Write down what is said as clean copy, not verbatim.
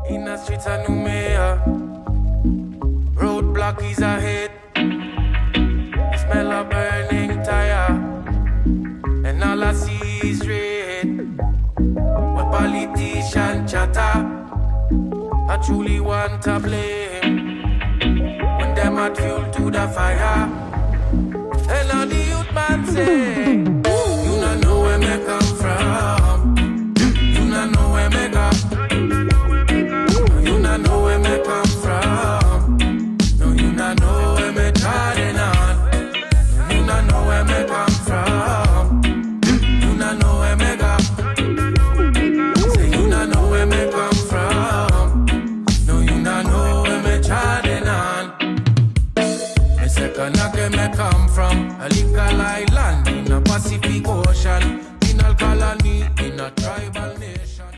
In the streets of Numea, roadblock is ahead. Smell a burning tire, and all I see is red. When politicians chatter, I truly want to blame. When them add fuel to the fire, and all the youth man say